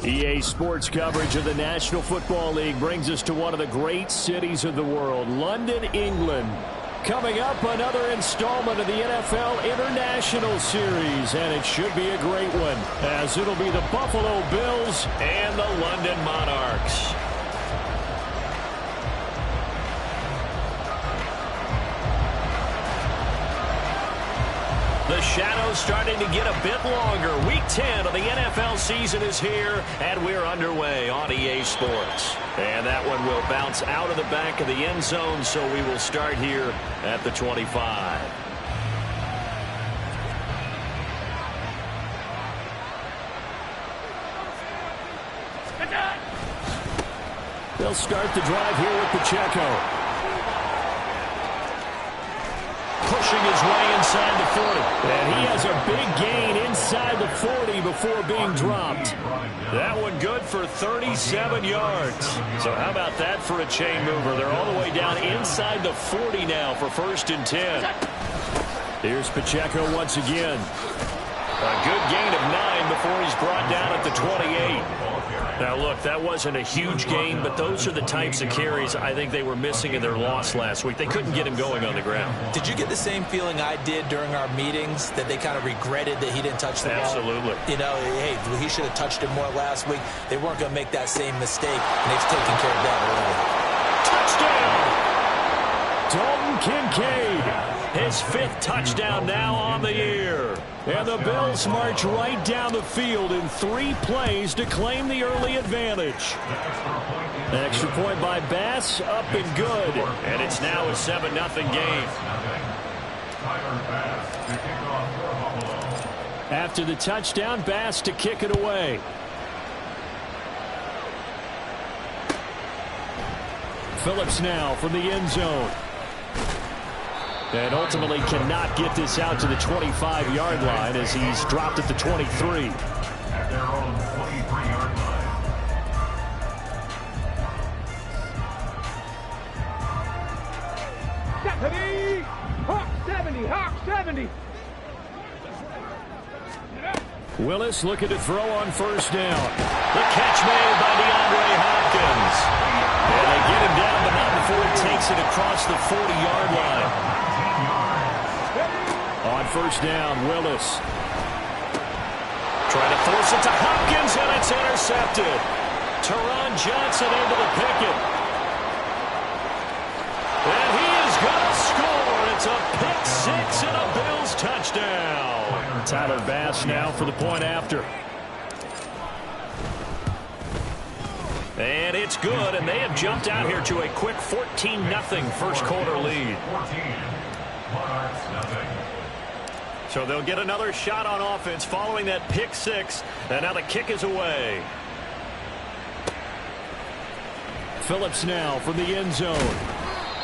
EA Sports coverage of the National Football League brings us to one of the great cities of the world, London, England. Coming up, another installment of the NFL International Series, and it should be a great one, as it'll be the Buffalo Bills and the London Monarchs. The shadow's starting to get a bit longer. Week 10 of the NFL season is here, and we're underway on EA Sports. And that one will bounce out of the back of the end zone, so we will start here at the 25. They'll start the drive here with Pacheco. Pushing his way inside the 40. And he has a big gain inside the 40 before being dropped. That one good for 37 yards. So how about that for a chain mover? They're all the way down inside the 40 now for 1st and 10. Here's Pacheco once again. A good gain of 9 before he's brought down at the 28. Now, look, that wasn't a huge gain, but those are the types of carries I think they were missing in their loss last week. They couldn't get him going on the ground. Did you get the same feeling I did during our meetings, that they kind of regretted that he didn't touch the ball? Absolutely. You know, hey, he should have touched it more last week. They weren't going to make that same mistake, and they've taken care of that early. Touchdown! Dalton Kincaid. His 5th touchdown now on the year. And the Bills march right down the field in 3 plays to claim the early advantage. Extra point by Bass, up and good. And it's now a 7-0 game. After the touchdown, Bass to kick it away. Phillips now from the end zone. And ultimately cannot get this out to the 25-yard line as he's dropped at the 23. At their own 23-yard line. Hawk 70! Hawk 70! Willis looking to throw on 1st down. The catch made by DeAndre Hopkins. And they get him down, but not before he takes it across the 40-yard line. On 1st down, Willis. Trying to force it to Hopkins, and it's intercepted. Teron Johnson able to pick it. And he is going to score. It's a pick 6 and a Bills touchdown. Tyler Bass now for the point after. And it's good, and they have jumped out here to a quick 14-0 first quarter lead. 14. Monarchs nothing. So they'll get another shot on offense following that pick 6, and now the kick is away. Phillips now from the end zone.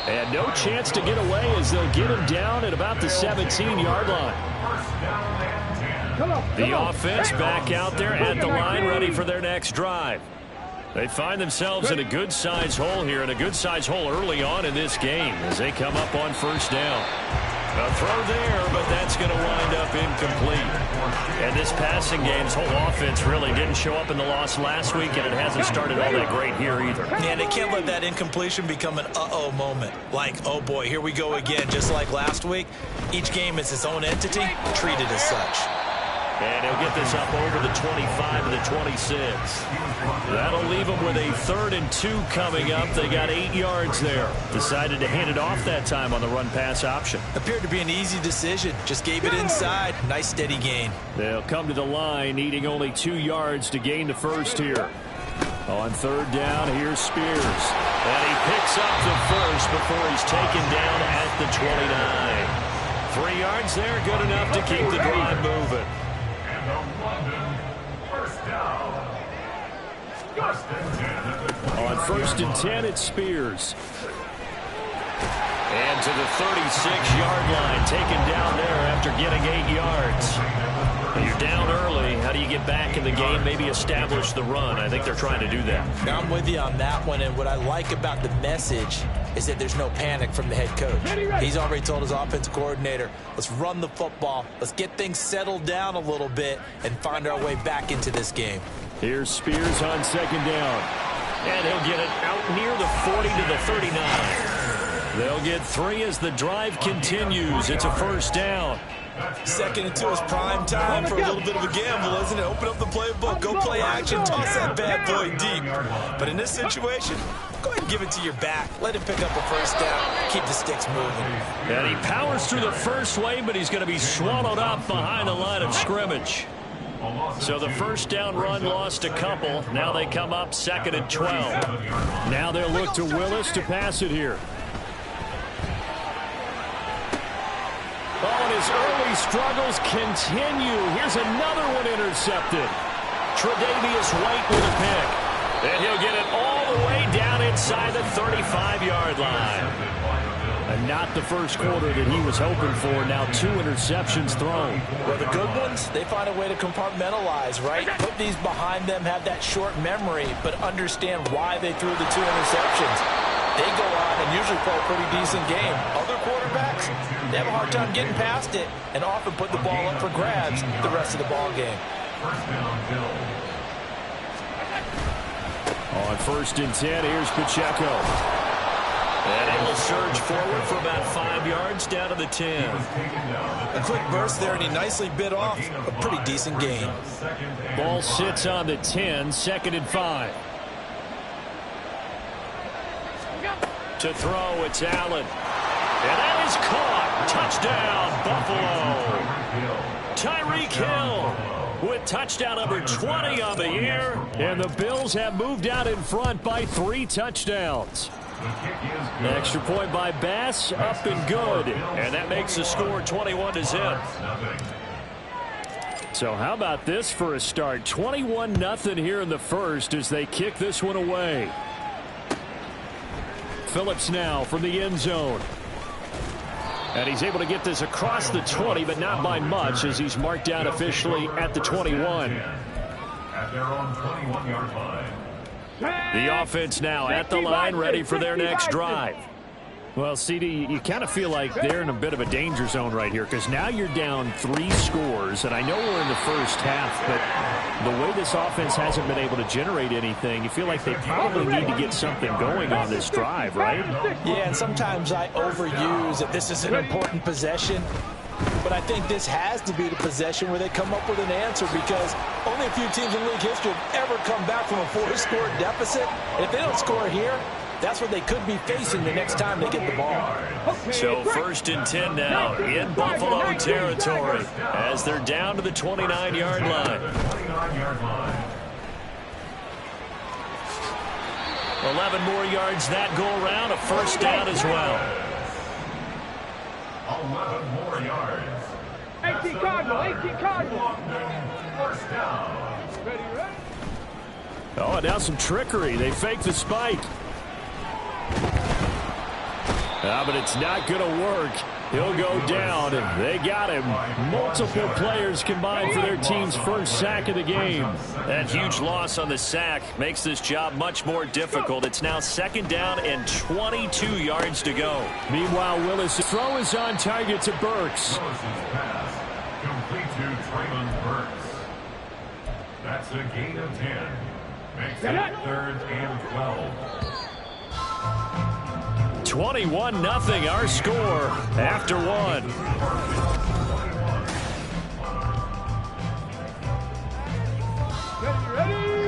And no chance to get away as they'll get him down at about the 17-yard line. The offense back out there at the line, ready for their next drive. They find themselves in a good-sized hole here, and a good-sized hole early on in this game as they come up on 1st down. A throw there, but that's going to wind up incomplete. And this passing game's whole offense really didn't show up in the loss last week, and it hasn't started all that great here either. Yeah, they can't let that incompletion become an uh-oh moment. Like, oh boy, here we go again. Just like last week, each game is its own entity, treated as such. And he'll get this up over the 25 to the 26. That'll leave them with a 3rd and 2 coming up. They got 8 yards there. Decided to hand it off that time on the run-pass option. Appeared to be an easy decision. Just gave it inside. Nice steady gain. They'll come to the line, needing only 2 yards to gain the first here. On 3rd down, here's Spears. And he picks up the first before he's taken down at the 29. 3 yards there, good enough to keep the drive moving. And the London first down. First and 10. On 1st and 10, it's Spears. And to the 36-yard line, taken down there after getting 8 yards. You're down early. How do you get back in the game, maybe establish the run? I think they're trying to do that. Now I'm with you on that one, and what I like about the message is that there's no panic from the head coach. He's already told his offensive coordinator, let's run the football, let's get things settled down a little bit and find our way back into this game. Here's Spears on 2nd down. And he'll get it out near the 40 to the 39. They'll get 3 as the drive continues. It's a 1st down. 2nd and 2 is prime time for a little bit of a gamble, isn't it? Open up the playbook, go play action, toss that bad boy deep. But in this situation, go ahead and give it to your back. Let him pick up a 1st down. Keep the sticks moving. And he powers through the first wave, but he's going to be swallowed up behind the line of scrimmage. So the 1st down run lost a couple. Now they come up 2nd and 12. Now they'll look to Willis to pass it here. Oh, and his early struggles continue. Here's another one intercepted. Tre'Davious White with a pick. And he'll get it all the way down inside the 35-yard line. And not the first quarter that he was hoping for. Now 2 interceptions thrown. Well, the good ones, they find a way to compartmentalize, right? Put these behind them, have that short memory, but understand why they threw the 2 interceptions. They go on and usually play a pretty decent game. Other quarterbacks, they have a hard time getting past it and often put the ball up for grabs the rest of the ball game. On 1st and 10, here's Pacheco. And he will surge forward for about 5 yards down to the 10. A quick burst there, and he nicely bit off a pretty decent gain. Ball sits on the 10, 2nd and 5. To throw, it's Allen. And that is caught. Touchdown, Buffalo. Tyreek Hill with touchdown number 20 on the year. And the Bills have moved out in front by 3 touchdowns. An extra point by Bass, up and good. And that makes the score 21-0. So how about this for a start? 21-0 here in the first as they kick this one away. Phillips now from the end zone. And he's able to get this across the 20, but not by much as he's marked down officially at the 21. At their own 21-yard line. The offense now at the line, ready for their next drive. Well, CD, you kind of feel like they're in a bit of a danger zone right here because now you're down 3 scores, and I know we're in the first half, but the way this offense hasn't been able to generate anything, you feel like they probably need to get something going on this drive, right? Yeah, and sometimes I overuse that this is an important possession. But I think this has to be the possession where they come up with an answer because only a few teams in league history have ever come back from a 4-score deficit. And if they don't score here, that's what they could be facing the next time they get the ball. So 1st and 10 now in Buffalo territory as they're down to the 29-yard line. 29-yard line. 11 more yards that go around, a 1st down as well. 11 more yards. 18 Cardinal. First down. Ready? Oh, now some trickery. They fake the spike. But it's not going to work. He'll go down. They got him. Multiple players combined for their team's first sack of the game. That huge loss on the sack makes this job much more difficult. It's now 2nd down and 22 yards to go. Meanwhile, Willis' throw is on target to Burks. Willis's pass complete to Traylon Burks. That's a gain of 10. Makes it 3rd and 12. 21-0 our score after one.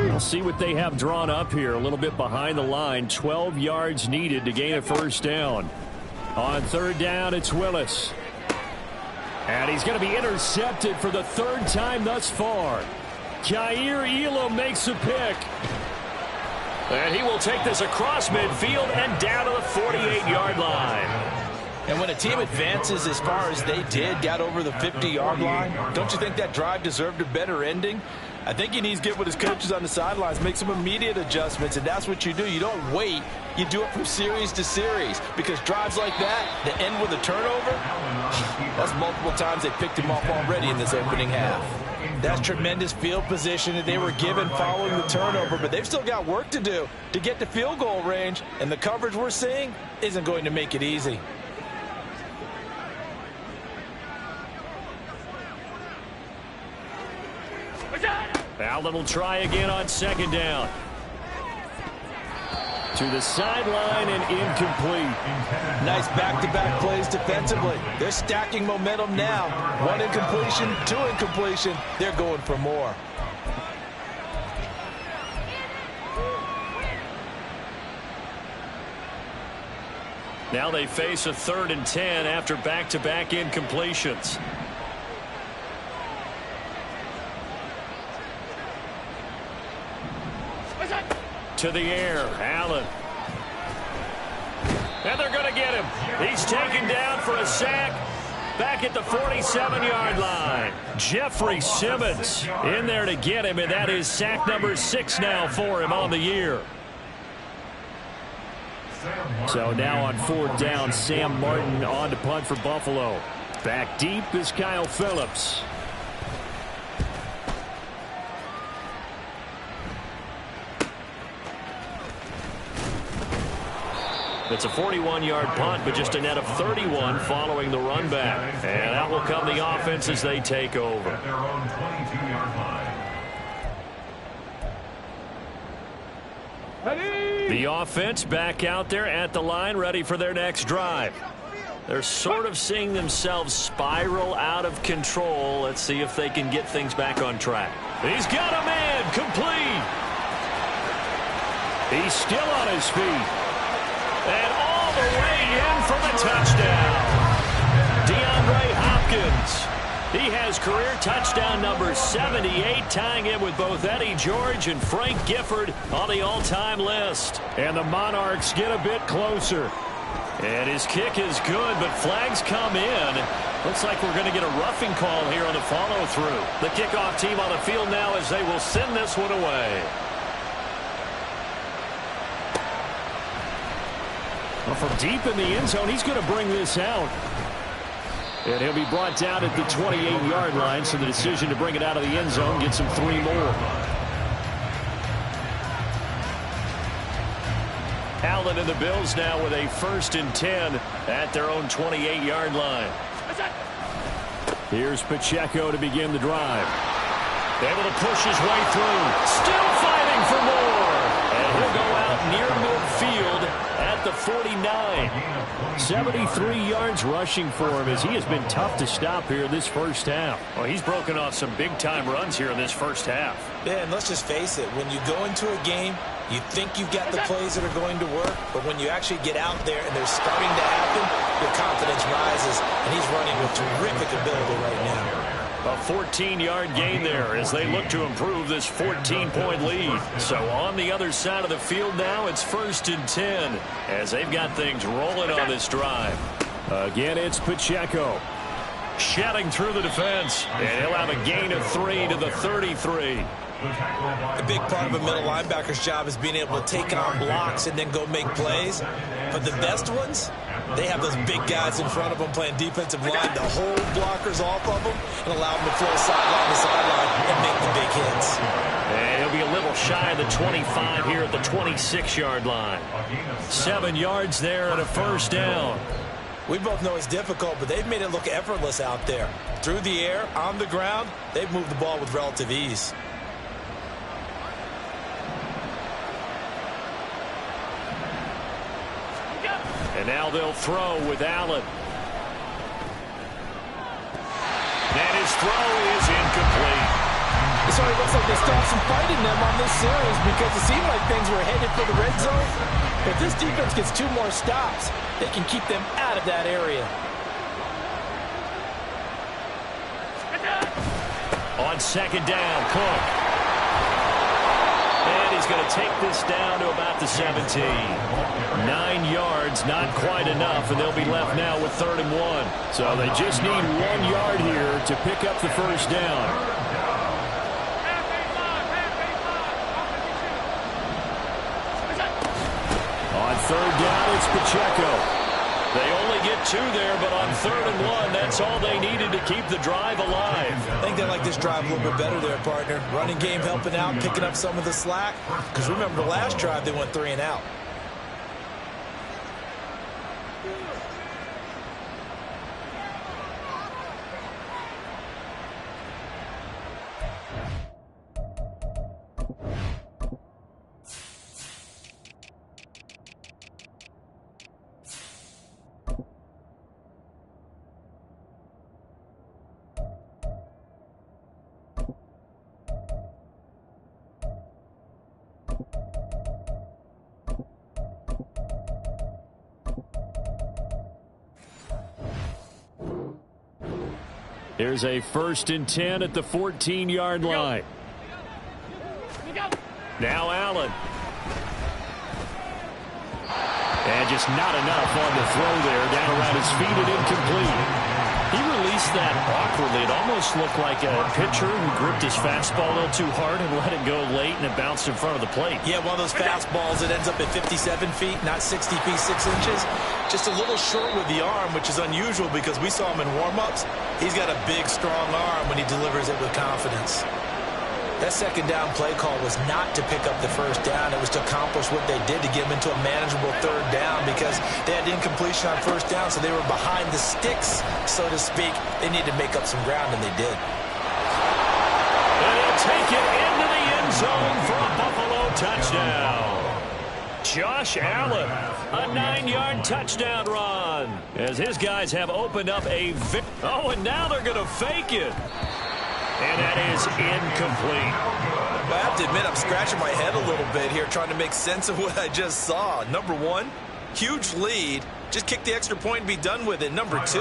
We'll see what they have drawn up here. A little bit behind the line. 12 yards needed to gain a first down. On 3rd down, it's Willis. And he's going to be intercepted for the 3rd time thus far. Jair Elam makes a pick. And he will take this across midfield and down to the 48-yard line. And when a team advances as far as they did, got over the 50-yard line, don't you think that drive deserved a better ending? I think he needs to get with his coaches on the sidelines, make some immediate adjustments, and that's what you do. You don't wait. You do it from series to series, because drives like that end with a turnover, that's multiple times they picked him off already in this opening half. That's tremendous field position that they were given following the turnover, but they've still got work to do to get to field goal range, and the coverage we're seeing isn't going to make it easy. Allen will try again on 2nd down. To the sideline and incomplete. Nice back-to-back plays defensively. They're stacking momentum now. 1 incompletion, 2 incompletion. They're going for more. Now they face a 3rd and 10 after back-to-back incompletions. To the air, Allen. And they're going to get him. He's taken down for a sack back at the 47-yard line. Jeffrey Simmons in there to get him, and that is sack number 6 now for him on the year. So now on 4th down, Sam Martin on to punt for Buffalo. Back deep is Kyle Phillips. It's a 41-yard punt, but just a net of 31 following the run back. And out will come the offense as they take over. At their own 22-yard line. The offense back out there at the line, ready for their next drive. They're sort of seeing themselves spiral out of control. Let's see if they can get things back on track. He's got a man complete. He's still on his feet. And all the way in for the touchdown. DeAndre Hopkins. He has career touchdown number 78, tying him with both Eddie George and Frank Gifford on the all-time list. And the Monarchs get a bit closer. And his kick is good, but flags come in. Looks like we're going to get a roughing call here on the follow-through. The kickoff team on the field now as they will send this one away. Well, from deep in the end zone, he's going to bring this out. And he'll be brought down at the 28-yard line, so the decision to bring it out of the end zone gets him 3 more. Allen and the Bills now with a 1st and 10 at their own 28-yard line. Here's Pacheco to begin the drive. Able to push his way through. Still fighting for more. And he'll go out near midfield at the 49. 73 yards rushing for him as he has been tough to stop here this first half. Well, he's broken off some big-time runs here in this first half. Yeah, and let's just face it. When you go into a game, you think you've got the plays that are going to work, but when you actually get out there and they're starting to happen, your confidence rises, and he's running with terrific ability right now. A 14-yard gain there as they look to improve this 14-point lead. So on the other side of the field now, it's 1st and 10 as they've got things rolling on this drive. Again, it's Pacheco. Shedding through the defense, and he'll have a gain of 3 to the 33. A big part of a middle linebacker's job is being able to take on blocks and then go make plays. But the best ones, they have those big guys in front of them playing defensive line to hold blockers off of them and allow them to flow sideline to sideline and make the big hits. And he'll be a little shy of the 25 here at the 26-yard line. 7 yards there and a first down. We both know it's difficult, but they've made it look effortless out there. Through the air, on the ground, they've moved the ball with relative ease. And now they'll throw with Allen. And his throw is incomplete. So it looks like they stopped some fight in them on this series because it seemed like things were headed for the red zone. If this defense gets 2 more stops, they can keep them out of that area. On second down, Cook. And he's going to take this down to about the 17. 9 yards, not quite enough, and they'll be left now with 3rd and 1. So they just need 1 yard here to pick up the first down. On 3rd down, it's Pacheco. They only get 2 there, but on 3rd and 1, that's all they needed to keep the drive alive. I think they like this drive a little bit better there, partner. Running game helping out, picking up some of the slack. Because remember, the last drive, they went 3 and out. Here's a 1st and 10 at the 14-yard line. Now Allen. And just not enough on the throw there. Down around his feet and incomplete. He released that awkwardly. It almost looked like a pitcher who gripped his fastball a little too hard and let it go late, and it bounced in front of the plate. Yeah, one of those fastballs that ends up at 57 feet, not 60 feet, 6 inches. Just a little short with the arm, which is unusual because we saw him in warm-ups. He's got a big, strong arm when he delivers it with confidence. That second down play call was not to pick up the first down. It was to accomplish what they did to get them into a manageable 3rd down because they had incompletion on 1st down, so they were behind the sticks, so to speak. They needed to make up some ground, and they did. And he'll take it into the end zone for a Buffalo touchdown. Josh Allen, a 9-yard touchdown run as his guys have opened up a oh, and now they're going to fake it. And that is incomplete. I have to admit, I'm scratching my head a little bit here trying to make sense of what I just saw. Number 1, huge lead. Just kick the extra point and be done with it. Number 2,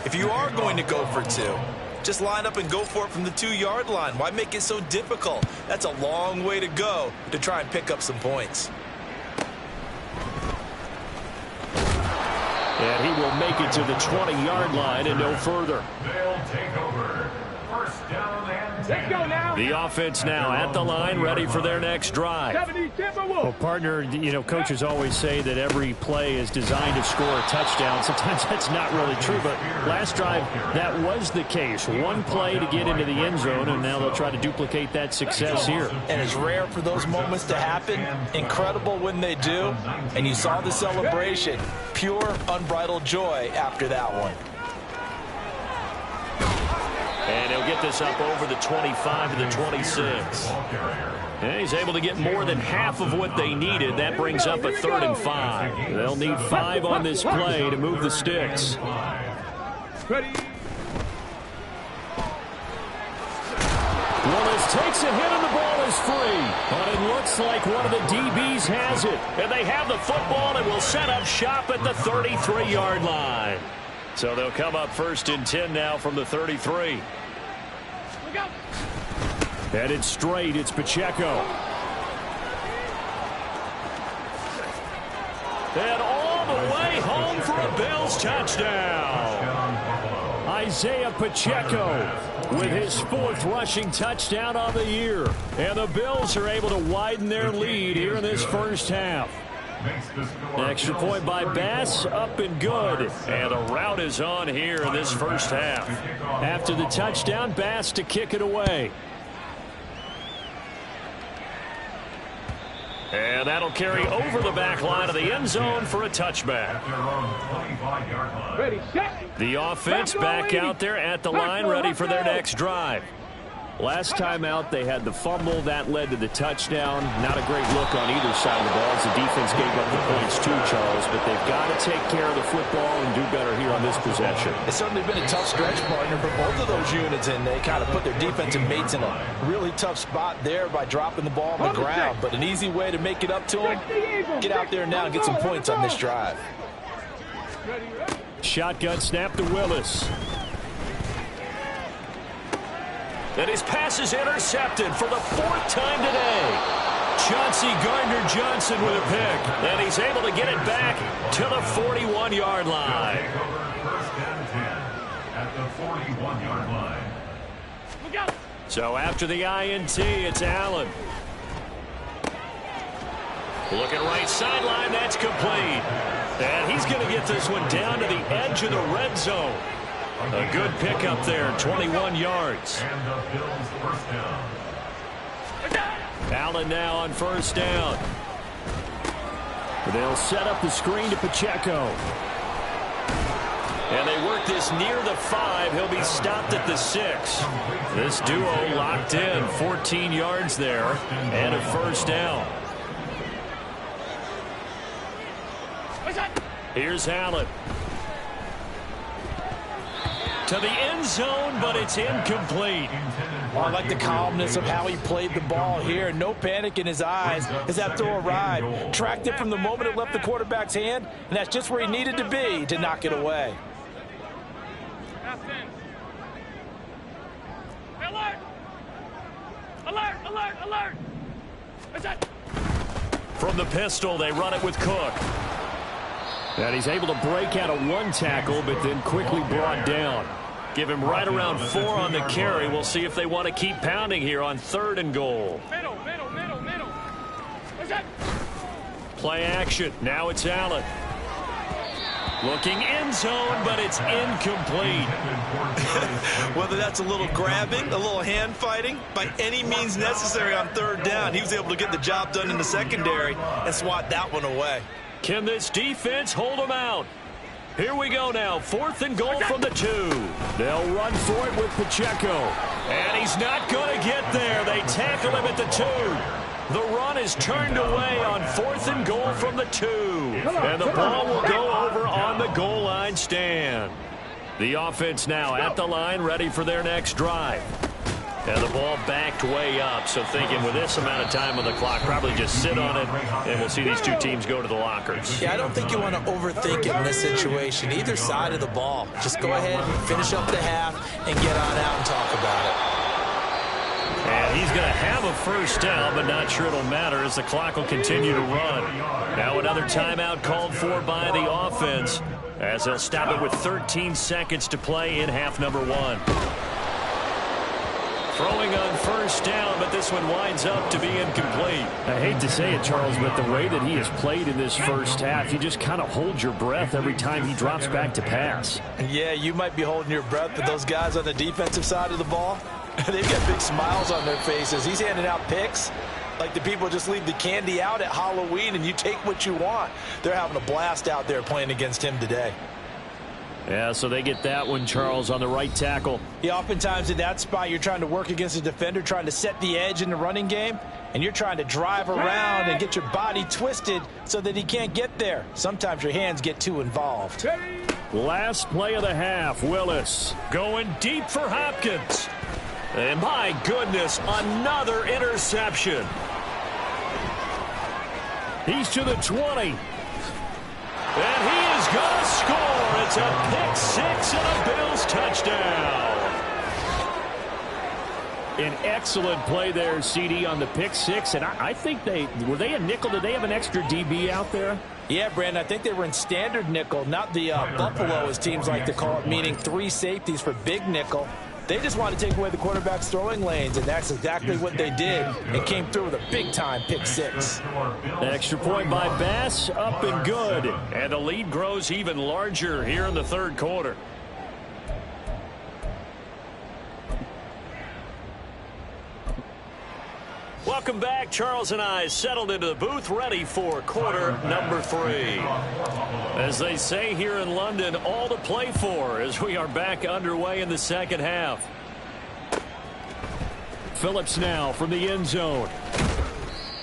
if you are going to go for 2, just line up and go for it from the 2-yard line. Why make it so difficult? That's a long way to go to try and pick up some points. And he will make it to the 20-yard line and no further. They'll take over. 1st down and 10. Let's go now. The offense now at the line, ready for their next drive. 70 Timberwolves. Well, partner, you know, coaches always say that every play is designed to score a touchdown. Sometimes that's not really true, but last drive, that was the case. One play to get into the end zone, and now they'll try to duplicate that success here. And it's rare for those moments to happen. Incredible when they do. And you saw the celebration. Pure, unbridled joy after that one. And he'll get this up over the 25 to the 26. And he's able to get more than half of what they needed. That brings up a 3rd and 5. They'll need 5 on this play to move the sticks. Ready. Willis takes a hit and the ball is free. But it looks like one of the DBs has it. And they have the football and will set up shop at the 33-yard line. So they'll come up 1st and 10 now from the 33. Headed straight, it's Pacheco. And all the way home for a Bills touchdown. Isaiah Pacheco with his 4th rushing touchdown on the year. And the Bills are able to widen their lead here in this first half. An extra point by Bass, up and good. And a rout is on here in this first half. After the touchdown, Bass to kick it away. And that'll carry over the back line of the end zone for a touchback. Ready, set. The offense back out there at the line, ready for their next drive. Last time out, they had the fumble. That led to the touchdown. Not a great look on either side of the ball as the defense gave up the points too, Charles. But they've got to take care of the football and do better here on this possession. It's certainly been a tough stretch, partner, for both of those units, and they kind of put their defensive mates in a really tough spot there by dropping the ball on the ground. But an easy way to make it up to them, get out there now and get some points on this drive. Shotgun snap to Willis. And his pass is intercepted for the 4th time today. Chauncey Gardner-Johnson with a pick. And he's able to get it back to the 41-yard line. First and 10 at the 41-yard line. So after the INT, it's Allen. Looking right sideline, that's complete. And he's going to get this one down to the edge of the red zone. A good pickup there, 21 yards. And the Bills first down. Allen now on first down. They'll set up the screen to Pacheco. And they work this near the 5. He'll be stopped at the 6. This duo locked in, 14 yards there, and a first down. Here's Allen. To the end zone, but it's incomplete. Well, I like the calmness of how he played the ball here. No panic in his eyes as that throw arrived. Tracked it from the moment it left the quarterback's hand, and that's just where he needed to be to knock it away. Alert! Alert! Alert! Alert! What's that? From the pistol, they run it with Cook. And he's able to break out of one tackle, but then quickly brought down. Give him right around 4 on the carry. We'll see if they want to keep pounding here on 3rd and goal. Middle. What's that? Play action. Now it's Allen. Looking end zone, but it's incomplete. Whether that's a little grabbing, a little hand fighting, by any means necessary on 3rd down, he was able to get the job done in the secondary and swat that one away. Can this defense hold them out? Here we go now. 4th and goal from the 2. They'll run for it with Pacheco. And he's not going to get there. They tackle him at the 2. The run is turned away on 4th and goal from the 2. And the ball will go over on the goal line stand. The offense now at the line, ready for their next drive. And the ball backed way up, so thinking with this amount of time on the clock, probably just sit on it, and we'll see these two teams go to the lockers. Yeah, I don't think you want to overthink it in this situation. Either side of the ball. Just go ahead and finish up the half and get on out and talk about it. And he's going to have a first down, but not sure it'll matter as the clock will continue to run. Now another timeout called for by the offense as they'll stop it with 13 seconds to play in half number 1. Throwing on first down, but this one winds up to be incomplete. I hate to say it, Charles, but the way that he has played in this first half, you just kind of hold your breath every time he drops back to pass. Yeah, you might be holding your breath, but those guys on the defensive side of the ball, they've got big smiles on their faces. He's handing out picks like the people just leave the candy out at Halloween and you take what you want. They're having a blast out there playing against him today. Yeah, so they get that one, Charles, on the right tackle. Yeah, oftentimes in that spot, you're trying to work against a defender, trying to set the edge in the running game, and you're trying to drive around and get your body twisted so that he can't get there. Sometimes your hands get too involved. Last play of the half, Willis. Going deep for Hopkins. And my goodness, another interception. He's to the 20. And he is going to score. It's a pick 6 and a Bills touchdown. An excellent play there, CD, on the pick six. And I think were they a nickel? Did they have an extra DB out there? Yeah, Brandon, I think they were in standard nickel, not the Buffalo, as teams like to call it, meaning 3 safeties for big nickel. They just wanted to take away the quarterback's throwing lanes, and that's exactly what they did. It came through with a big-time pick six. Extra point by Bass, up and good. And the lead grows even larger here in the third quarter. Welcome back. Charles and I settled into the booth, ready for quarter number 3. As they say here in London, all to play for as we are back underway in the second half. Phillips now from the end zone.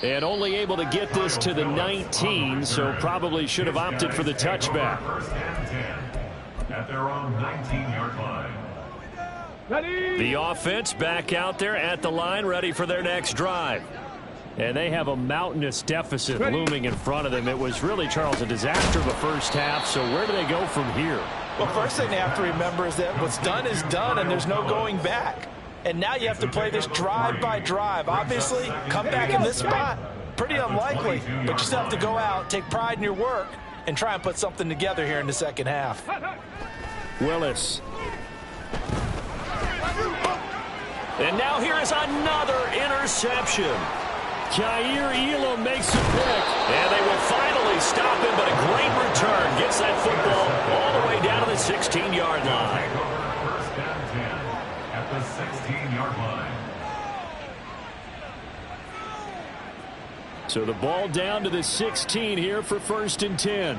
And only able to get this to the 19, so probably should have opted for the touchback. First and 10 at their own 19-yard line. The offense back out there at the line, ready for their next drive. And they have a mountainous deficit looming in front of them. It was really, Charles, a disaster the first half, so where do they go from here? Well, first thing they have to remember is that what's done is done, and there's no going back. And now you have to play this drive by drive. Obviously, come back in this spot, pretty unlikely, but you still have to go out, take pride in your work, and try and put something together here in the second half. Willis. And now here is another interception. Kaiir Elam makes a pick. And they will finally stop him, but a great return gets that football all the way down to the 16-yard line. First and 10 at the 16-yard line. So the ball down to the 16 here for first and 10.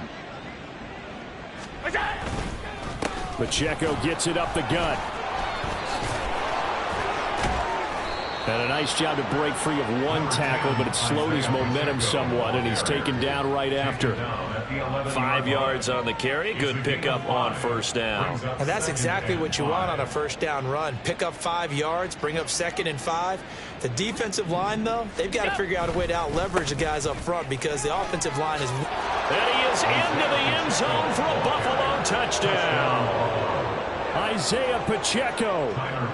Pacheco gets it up the gut. And a nice job to break free of one tackle, but it slowed his momentum somewhat, and he's taken down right after. 5 yards on the carry. Good pickup on first down. And that's exactly what you want on a first down run. Pick up 5 yards, bring up 2nd and 5. The defensive line, though, they've got to figure out a way to out-leverage the guys up front because the offensive line is... And he is into the end zone for a Buffalo touchdown. Isaiah Pacheco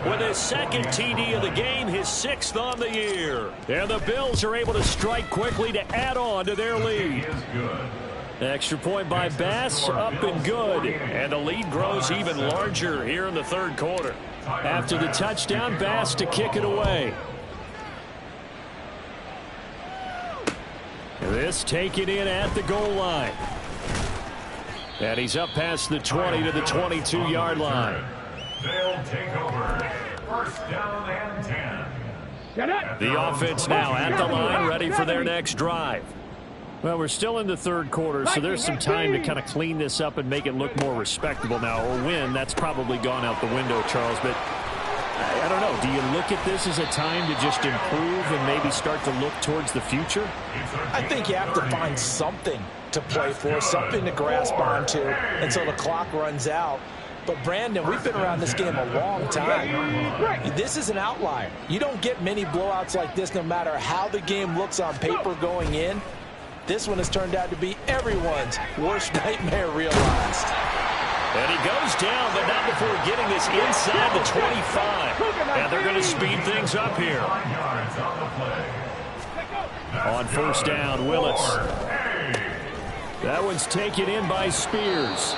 with his second TD of the game, his 6th on the year. And the Bills are able to strike quickly to add on to their lead. Extra point by Bass, up and good. And the lead grows even larger here in the third quarter. After the touchdown, Bass to kick it away. This taken in at the goal line. And he's up past the 20 to the 22-yard line. They'll take over. First down and 10. The offense now at the line, ready for their next drive. Well, we're still in the third quarter, so there's some time to kind of clean this up and make it look more respectable now. Or win, that's probably gone out the window, Charles. But I don't know. Do you look at this as a time to just improve and maybe start to look towards the future? I think you have to find something to play for, something to grasp onto until the clock runs out. But, Brandon, we've been around this game a long time. This is an outlier. You don't get many blowouts like this no matter how the game looks on paper going in. This one has turned out to be everyone's worst nightmare realized. And he goes down, but not before getting this inside the 25. And they're going to speed things up here. On first down, Willis. That one's taken in by Spears.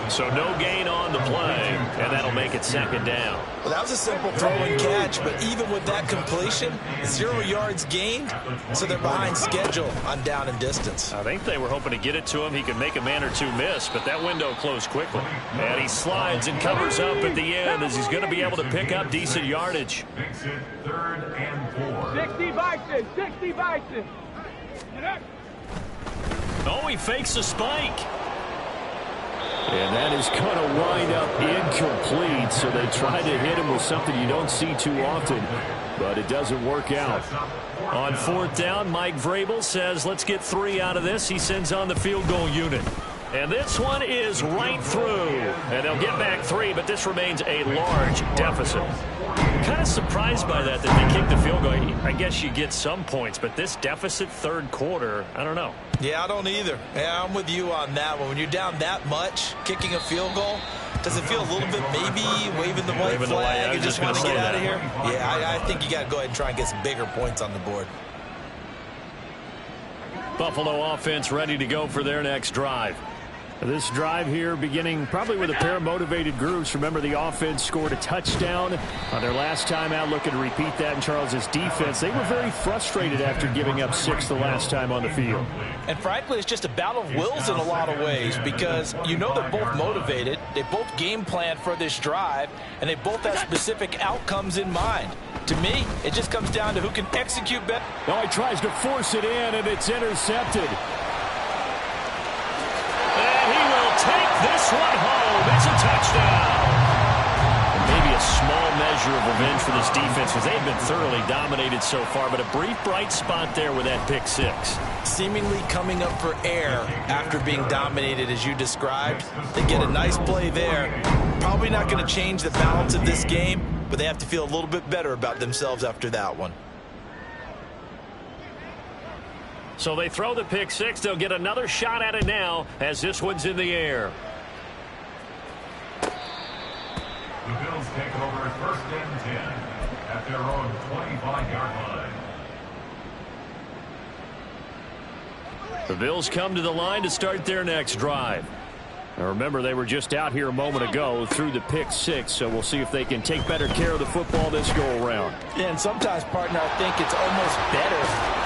So no gain on the play, and that'll make it second down. Well, that was a simple throw and catch, but even with that completion, 0 yards gained, so they're behind schedule on down and distance. I think they were hoping to get it to him. He could make a man or two miss, but that window closed quickly. And he slides and covers up at the end as he's going to be able to pick up decent yardage. Makes it 3rd and 4. 60 Bison, 60 Bison. Get up. Oh, he fakes a spike. And that is going to wind up incomplete, so they try to hit him with something you don't see too often, but it doesn't work out. On fourth down, Mike Vrabel says, let's get 3 out of this. He sends on the field goal unit. And this one is right through. And they'll get back 3, but this remains a large deficit. Kind of surprised by that they kicked the field goal. I guess you get some points, but this deficit third quarter, I don't know. Yeah, I don't either. Yeah, I'm with you on that one. When you're down that much, kicking a field goal, Does it feel a little bit maybe waving the white flag and just want to get out of here? Yeah, I think you got to go ahead and try and get some bigger points on the board. Buffalo offense ready to go for their next drive. This drive here beginning probably with a pair of motivated groups. Remember, the offense scored a touchdown on their last time out, looking to repeat that in Charles's defense. They were very frustrated after giving up 6 the last time on the field. And frankly, it's just a battle of wills in a lot of ways because you know they're both motivated. They both game plan for this drive, and they both have specific outcomes in mind. To me, it just comes down to who can execute better. Oh, he tries to force it in, and it's intercepted. Take this one home. It's a touchdown. And maybe a small measure of revenge for this defense because they've been thoroughly dominated so far, but a brief bright spot there with that pick 6. Seemingly coming up for air after being dominated as you described. They get a nice play there. Probably not going to change the balance of this game, but they have to feel a little bit better about themselves after that one. So they throw the pick 6. They'll get another shot at it now as this one's in the air. The Bills take over 1st and 10 at their own 25-yard line. The Bills come to the line to start their next drive. Now remember, they were just out here a moment ago through the pick 6, so we'll see if they can take better care of the football this go-around. Yeah, and sometimes, partner, I think it's almost better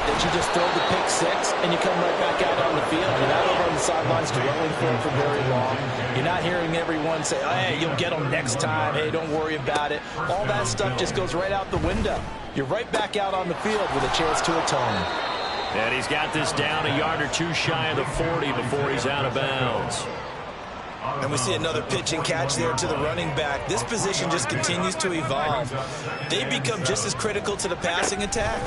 that you just throw the pick 6 and you come right back out on the field. You're not over on the sidelines dwelling for it for very long. You're not hearing everyone say, oh, hey, you'll get them next time. Hey, don't worry about it. All that stuff just goes right out the window. You're right back out on the field with a chance to atone. And he's got this down a yard or two shy of the 40 before he's out of bounds. And we see another pitch and catch there to the running back. This position just continues to evolve. They become just as critical to the passing attack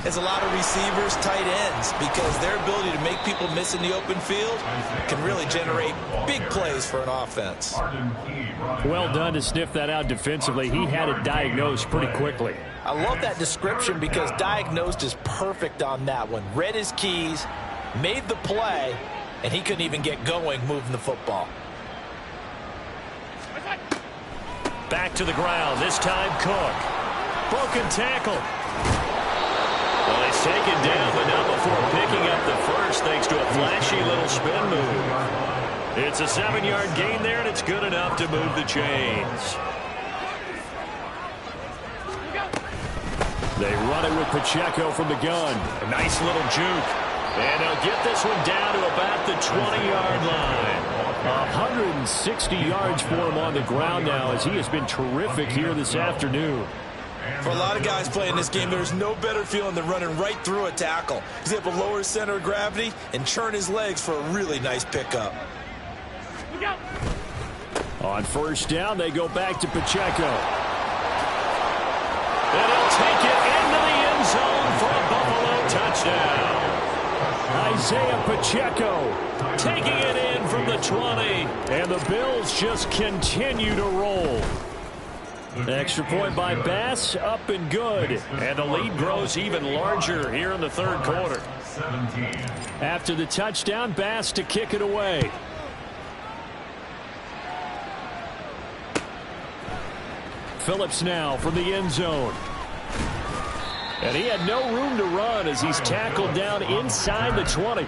as a lot of receivers, tight ends, because their ability to make people miss in the open field can really generate big plays for an offense. Well done to sniff that out defensively. He had it diagnosed pretty quickly. I love that description because diagnosed is perfect on that one. Read his keys, made the play, and he couldn't even get going moving the football. Back to the ground, this time Cook. Broken tackle. Well, he's taken down, but not before picking up the first thanks to a flashy little spin move. It's a 7-yard gain there, and it's good enough to move the chains. They run it with Pacheco from the gun. A nice little juke. And they'll get this one down to about the 20-yard line. 160 yards for him on the ground now as he has been terrific here this afternoon. For a lot of guys playing this game, there's no better feeling than running right through a tackle. He's able to lower his center of gravity and churn his legs for a really nice pickup. On 1st down, they go back to Pacheco. And he'll take it into the end zone for a Buffalo touchdown. Isaiah Pacheco taking it in from the 20. And the Bills just continue to roll. Extra point by Bass, up and good. And the lead grows even larger here in the 3rd quarter. After the touchdown, Bass to kick it away. Phillips now from the end zone. And he had no room to run as he's tackled down inside the 20.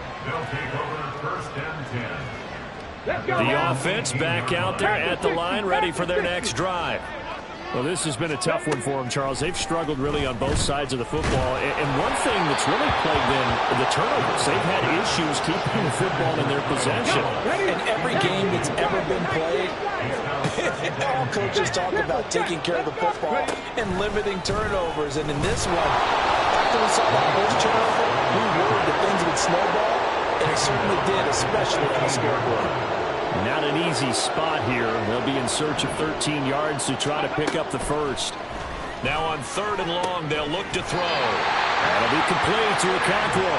The offense back out there at the line, ready for their next drive. Well, this has been a tough one for them, Charles. They've struggled really on both sides of the football. And one thing that's really plagued them, the turnovers. They've had issues keeping the football in their possession. In every game that's ever been played, all coaches talk about taking care of the football and limiting turnovers. And in this one, after we saw that first turnover, we worried that things would snowball, and it certainly did, especially on the scoreboard. Not an easy spot here. They'll be in search of 13 yards to try to pick up the first. Now on 3rd and long, they'll look to throw. That'll be complete to Okonkwo.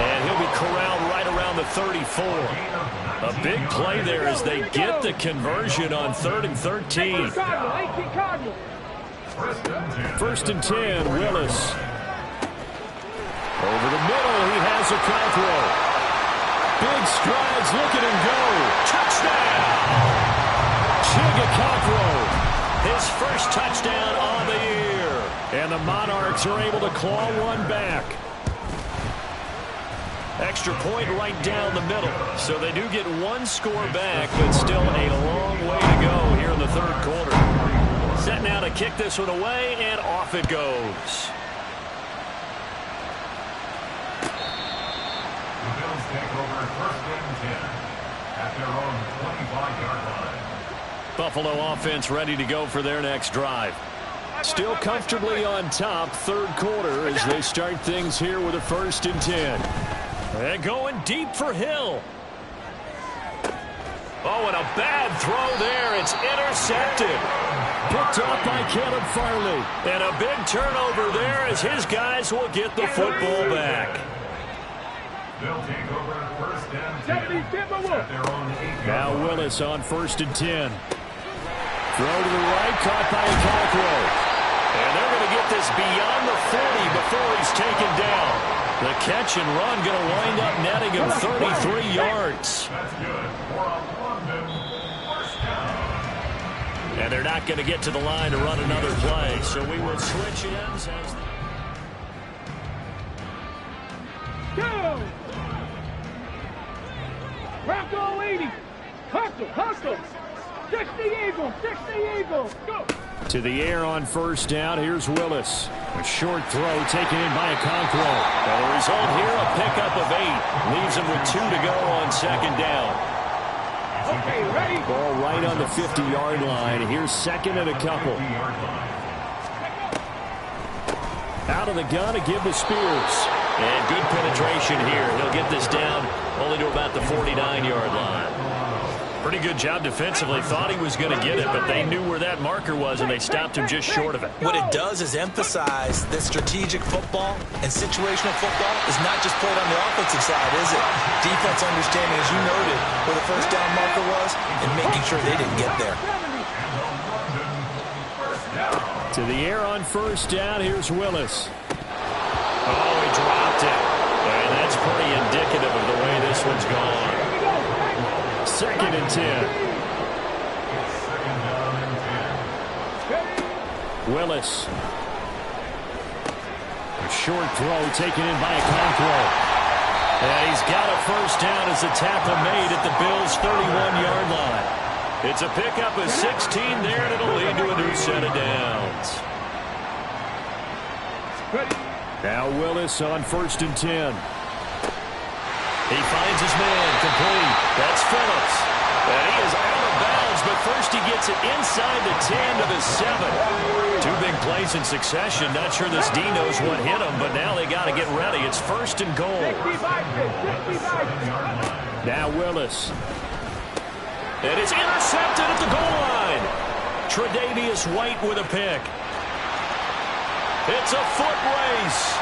And he'll be corralled right around the 34. A big play there as they get the conversion on 3rd and 13. 1st and 10, Willis. Over the middle, he has Okonkwo. Big strides, look at him go. Touchdown! first touchdown on the year. And the Monarchs are able to claw one back. Extra point right down the middle. So they do get one score back, but still a long way to go here in the third quarter. Set now to kick this one away, and off it goes. The Bills take over first and 10 at their own 25-yard line. Buffalo offense ready to go for their next drive. Still comfortably on top, third quarter, as they start things here with a 1st and 10. And going deep for Hill. Oh, and a bad throw there. It's intercepted. Picked off by Caleb Farley. And a big turnover there as his guys will get the football back. They'll take over first and 10 at their own 8-yard Now line. Willis on 1st and 10. Throw to the right, caught by Okonkwo. And they're going to get this beyond the 40 before he's taken down. The catch and run going to wind up netting him 33 yards. That's good for a London first down. And they're not going to get to the line to run another play. So we will switch ends as... Go! Bronco 80. Hustle. 60 Eagles. Go! To the air on 1st down. Here's Willis. A short throw taken in by Okonkwo. Well, the result here, a pickup of 8. Leaves him with 2 to go on 2nd down. Okay, ready? Ball right on the 50-yard line. Here's 2nd and a couple. Out of the gun to give to Spears. And good penetration here. He'll get this down only to about the 49-yard line. Pretty good job defensively. Thought he was going to get it, but they knew where that marker was, and they stopped him just short of it. What it does is emphasize that strategic football and situational football is not just played on the offensive side, is it? Defense understanding, as you noted, where the first down marker was and making sure they didn't get there. To the air on 1st down. Here's Willis. Oh, he dropped it. And that's pretty indicative of the way this one's gone. 2nd and 10. Willis. A short throw taken in by Okonkwo. And he's got a first down as the tackle made at the Bills' 31-yard line. It's a pickup of 16 there, and it'll lead to a new set of downs. Now Willis on 1st and 10. He finds his man complete. That's Phillips. And he is out of bounds, but first he gets it inside the 10 to the 7. 2 big plays in succession. Not sure this D knows what hit him, but now they got to get ready. It's 1st and goal. Now Willis. And it's intercepted at the goal line. Tre'Davious White with a pick. It's a foot race.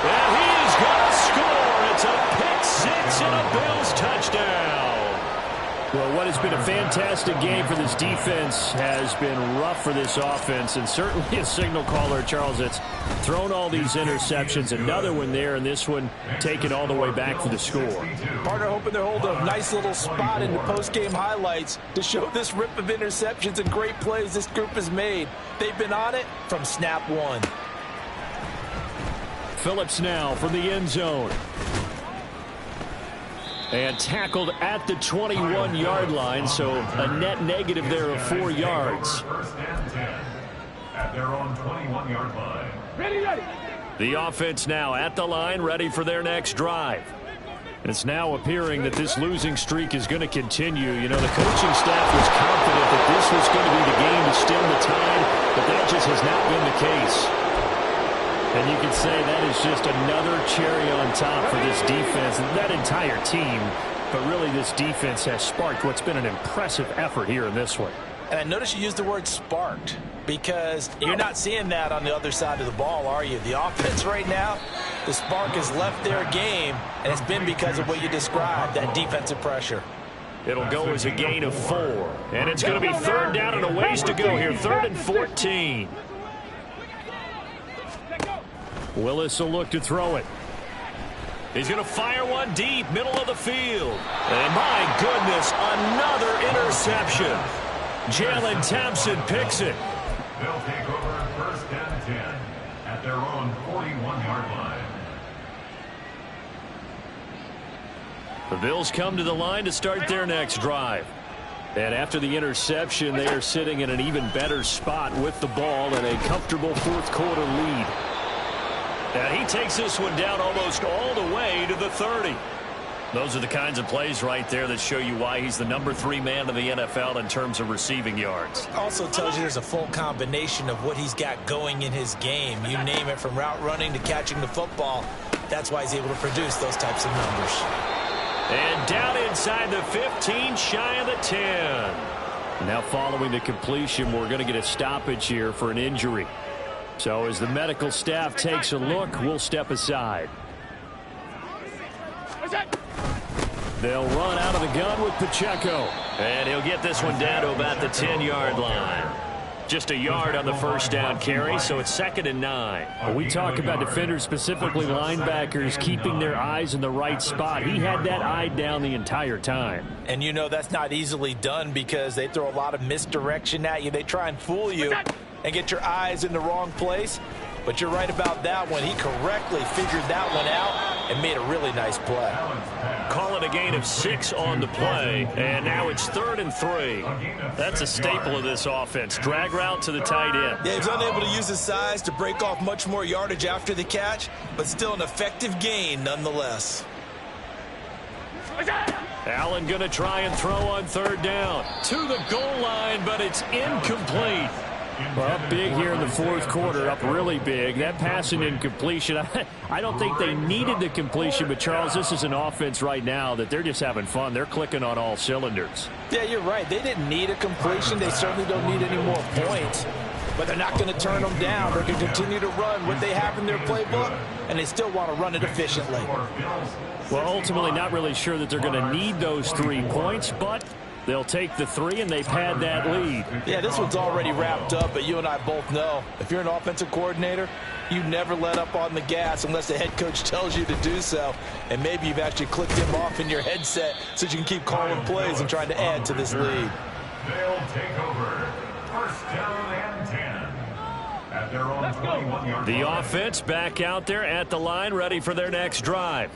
And he is going to score. It's a pick 6 and a Bills touchdown. Well, what has been a fantastic game for this defense has been rough for this offense, and certainly a signal caller, Charles, that's thrown all these interceptions. Another one there, and this one taken all the way back for the score. Partner hoping to hold a nice little spot in the post-game highlights to show this rip of interceptions and great plays this group has made. They've been on it from snap 1. Phillips now from the end zone. And tackled at the 21-yard line, so a net negative there of 4 yards. First and 10 at their own 21-yard line. Ready. The offense now at the line, ready for their next drive. It's now appearing that this losing streak is going to continue. You know, the coaching staff was confident that this was going to be the game to stem the tide, but that just has not been the case. And you can say that is just another cherry on top for this defense and that entire team. But really, this defense has sparked what's been an impressive effort here in this one. And I notice you use the word sparked because you're not seeing that on the other side of the ball, are you? The offense right now, the spark has left their game, and it's been because of what you described, that defensive pressure. It'll go as a gain of 4. And it's going to be 3rd down and a ways to go here. 3rd and 14. Willis will look to throw it. He's going to fire one deep, middle of the field. And my goodness, another interception. Jalen Thompson picks it. They'll take over first and 10 at their own 41-yard line. The Bills come to the line to start their next drive. And after the interception, they are sitting in an even better spot with the ball and a comfortable fourth quarter lead. And he takes this one down almost all the way to the 30. Those are the kinds of plays right there that show you why he's the number 3 man in the NFL in terms of receiving yards. Also tells you there's a full combination of what he's got going in his game. You name it, from route running to catching the football. That's why he's able to produce those types of numbers. And down inside the 15, shy of the 10. Now following the completion, we're going to get a stoppage here for an injury. So as the medical staff takes a look, we'll step aside. They'll run out of the gun with Pacheco. And he'll get this one down to about the 10-yard line. Just a yard on the first down carry, so it's 2nd and 9. When we talk about defenders, specifically linebackers, keeping their eyes in the right spot, he had that eye down the entire time. And you know that's not easily done because they throw a lot of misdirection at you. They try and fool you and get your eyes in the wrong place. But you're right about that one. He correctly figured that one out and made a really nice play. Call it a gain of 6 on the play, and now it's 3rd and 3. That's a staple of this offense. Drag route to the tight end. Yeah, he's unable to use his size to break off much more yardage after the catch, but still an effective gain nonetheless. Allen going to try and throw on 3rd down. To the goal line, but it's incomplete. Well, up big here in the fourth quarter, up really big. That passing incompletion, I don't think they needed the completion, but, Charles, this is an offense right now that they're just having fun. They're clicking on all cylinders. Yeah, you're right. They didn't need a completion. They certainly don't need any more points. But they're not going to turn them down. They're going to continue to run what they have in their playbook, and they still want to run it efficiently. Well, ultimately not really sure that they're going to need those 3 points, but they'll take the 3, and they've had that lead. Yeah, this one's already wrapped up, but you and I both know if you're an offensive coordinator, you never let up on the gas unless the head coach tells you to do so. And maybe you've actually clicked him off in your headset so you can keep calling plays and trying to add to this lead. They'll take over first down and 10 at their own 21-yard line. The offense back out there at the line, ready for their next drive.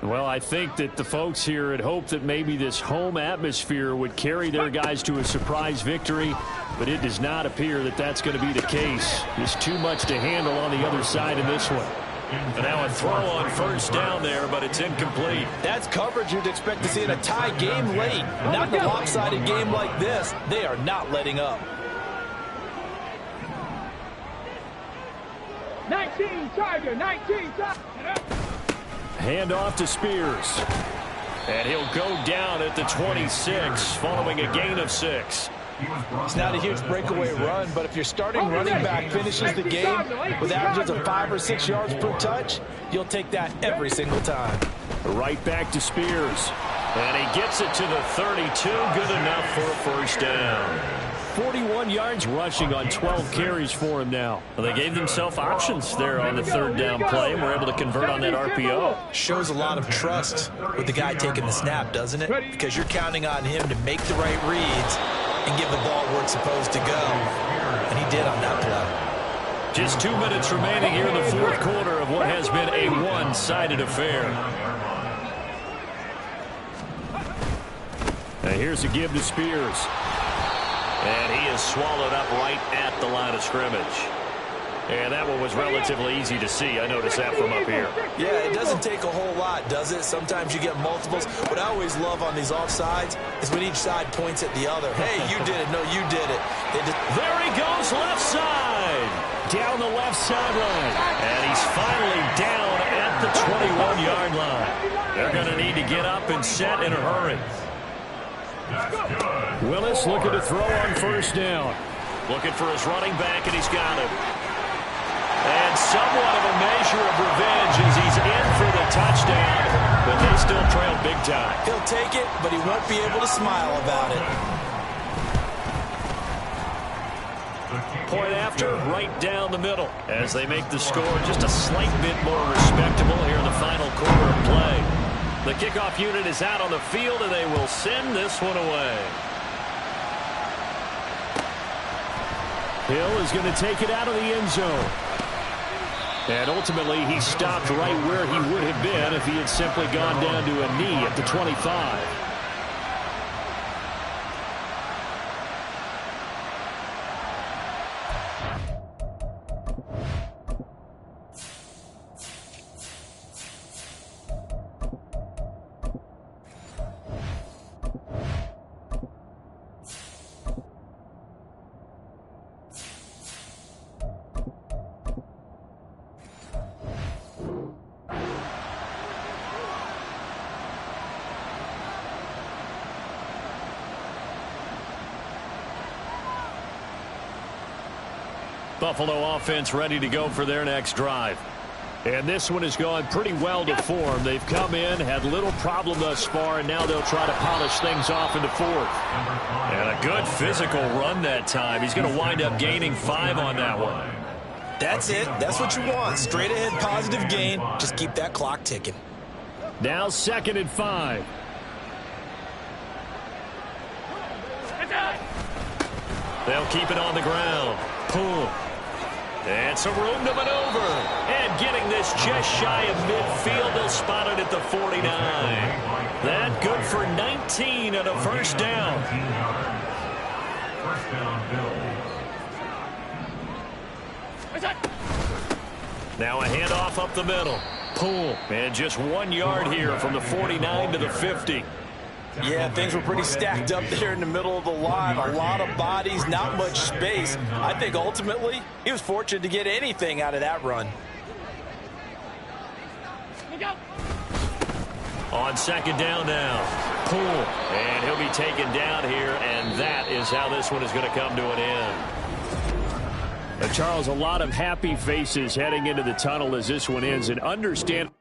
Well, I think that the folks here had hoped that maybe this home atmosphere would carry their guys to a surprise victory, but it does not appear that that's going to be the case. There's too much to handle on the other side in this one. And now a throw on 1st down there, but it's incomplete. That's coverage you'd expect to see in a tie game late. Not in a lopsided game like this. They are not letting up. 19 Tiger, 19 Tiger. Hand off to Spears. And he'll go down at the 26 following a gain of 6. It's not a huge breakaway run, but if your starting running back finishes the game with averages of 5 or 6 yards per touch, you'll take that every single time. Right back to Spears. And he gets it to the 32. Good enough for a first down. 41 yards rushing on 12 carries for him now. Well, they gave themselves options there on the 3rd down play, and were able to convert on that RPO. Shows a lot of trust with the guy taking the snap, doesn't it? Because you're counting on him to make the right reads and give the ball where it's supposed to go. And he did on that play. Just 2 minutes remaining here in the fourth quarter of what has been a one-sided affair. Now here's a give to Spears. And he is swallowed up right at the line of scrimmage. And that one was relatively easy to see. I noticed that from up here. Yeah, it doesn't take a whole lot, does it? Sometimes you get multiples. What I always love on these offsides is when each side points at the other. Hey, you did it. No, you did it. There he goes, left side. Down the left sideline. And he's finally down at the 21-yard line. They're going to need to get up and set in a hurry. Willis looking to throw on 1st down. Looking for his running back, and he's got him. And somewhat of a measure of revenge as he's in for the touchdown, but they still trail big time. He'll take it, but he won't be able to smile about it. point after, right down the middle, as they make the score just a slight bit more respectable here in the final quarter of play. The kickoff unit is out on the field, and they will send this one away. Hill is going to take it out of the end zone. And ultimately, he stopped right where he would have been if he had simply gone down to a knee at the 25. Buffalo offense ready to go for their next drive. And this one has gone pretty well to form. They've come in, had little problem thus far, and now they'll try to polish things off in the fourth. And a good physical run that time. He's going to wind up gaining 5 on that one. That's it. That's what you want. Straight ahead positive gain. Just keep that clock ticking. Now 2nd and 5. They'll keep it on the ground. Pull. And some room to maneuver. And getting this just shy of midfield. They'll spot it at the 49. That good for 19 and a first down. First down, Bills. Now a handoff up the middle. Pull. And just 1 yard here from the 49 to the 50. Yeah, things were pretty stacked up there in the middle of the line. A lot of bodies, not much space. I think ultimately he was fortunate to get anything out of that run. On 2nd down now. Pull. And he'll be taken down here, and that is how this one is going to come to an end. Charles, a lot of happy faces heading into the tunnel as this one ends, and understand